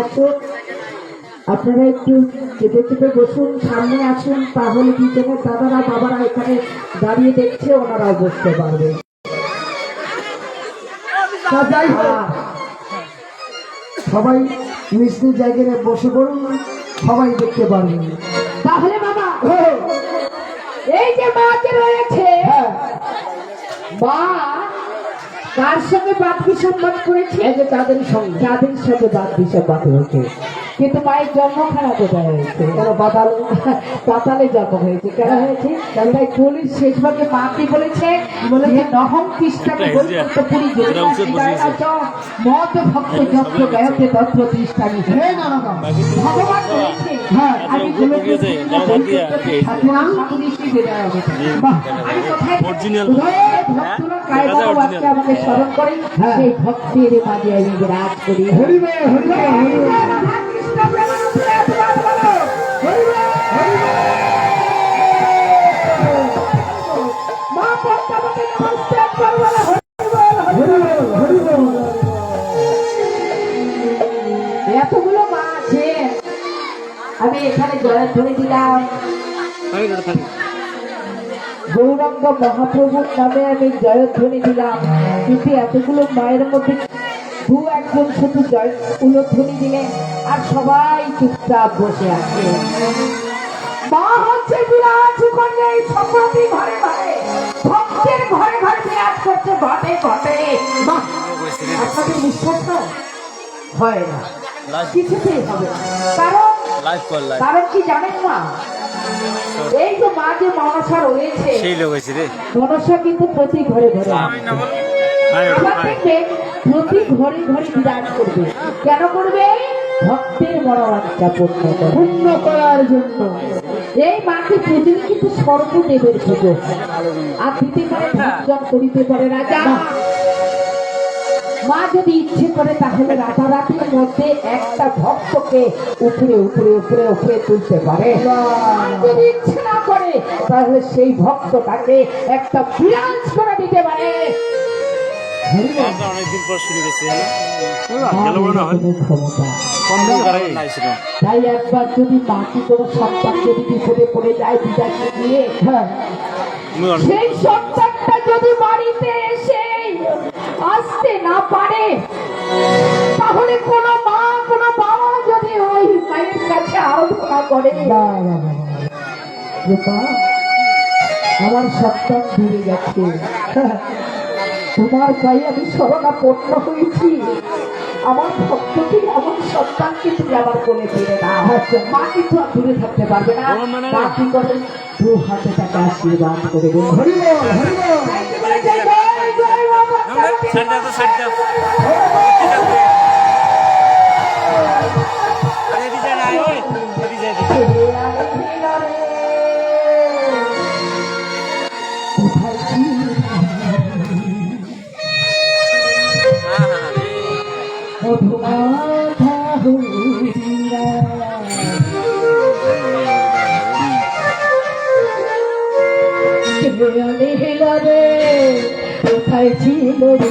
আসুন, আপনারা একটু চেপে চেপে বসুন, সামনে আসুন, তাহলে পিছনের দাদারা বাবারা এখানে দাঁড়িয়ে দেখছে, ওনারাও বসতে পারবে। সবাই নিজ নিজ জায়গায় বসে পড়ুন, সবাই দেখতে পারবেন। তাহলে বাবা এই যে মা যে রয়েছে, মা কার সঙ্গে বাদ বিসম্বাদ করেছে? এই যে তাদের সঙ্গে বাদ বিসম্বাদ হয়েছে। কিন্তু মায়ের জন্মখানা কোথায় হয়েছে? পাতালে জন্ম হয়েছে। কেন হয়েছে? তাই পুলিশ শেষভাগে মাকে বলেছে নহম কৃষ্ণাকে বৈকুণ্ঠপুরী মত ভক্ত যত্র গায়তে তত্র তৃষ্ঠানি। ভগবান বলেছে আমি আমাকে স্মরণ করি, সেই ভক্তের মাঝে আমি বিরাজ করি। এতগুলো মা আছে, আমি এখানে জয়ধ্বনি দিলাম গৌরাঙ্গ মহাপ্রভুর নামে, আমি জয়ধ্বনি দিলাম। কিন্তু এতগুলো মায়ের মধ্যে দু একজন শুধু জয় উলধ্বনি দিলেন, আর সবাই চুপচাপ বসে আছে। মা হচ্ছে বিরাজ করছে এই সম্প্রতি ঘরে ঘরে, ভক্তের ঘরে ঘরে বিরাজ করছে ঘটে ঘটে। আপনাদের বিশ্বাস হয় না, কিছুতেই হবে না। কারণ কি জানেন না, এই যে মা যে মনসা রয়েছে, মনসা কিন্তু প্রতি ঘরে ঘরে প্রতি ঘরে ঘরে বিরাজ করবে। কেন করবে? ভক্তের মনোবাঞ্ছা পূর্ণ করার জন্য। এই মাকে পুজো কিন্তু সর্বদেবের পুজো, আর দিতে পারে ভক্তজন, করিতে পারে রাজা। মা যদি ইচ্ছে করে তাহলে রাতারাতির মধ্যে একটা ভক্তকে উপরে উপরে উপরে উপরে তুলতে পারে। যদি ইচ্ছে না করে তাহলে সেই ভক্তটাকে একটা বিরাজ করে দিতে পারে। তাই একবার যদি মাকে কোনো সন্তান যদি বিপদে পড়ে যায় বিদায়কে দিয়ে, সেই সন্তানটা যদি বাড়িতে এসে আসতে না পারে, তাহলে কোনো মা কোনো বাবা যদি ওই মায়ের কাছে আরাধনা করে, আমার সন্তান দূরে গেছে, তোমার গায়ে আমি শরণাপন্ন হয়েছি, আমার ভক্তকে আমার সন্তানকে তুমি আমার কোলে ফিরে না। মা কিন্তু আর দূরে থাকতে পারবে না। মা কি করে? দু হাতে তাকে আশীর্বাদ করে দেবে। কোথায় ছিল রে কোথায় ছিল রে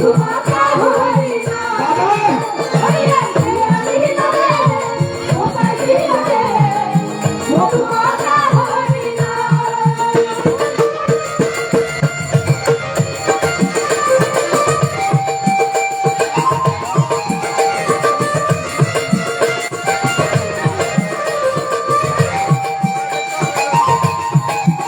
তোমার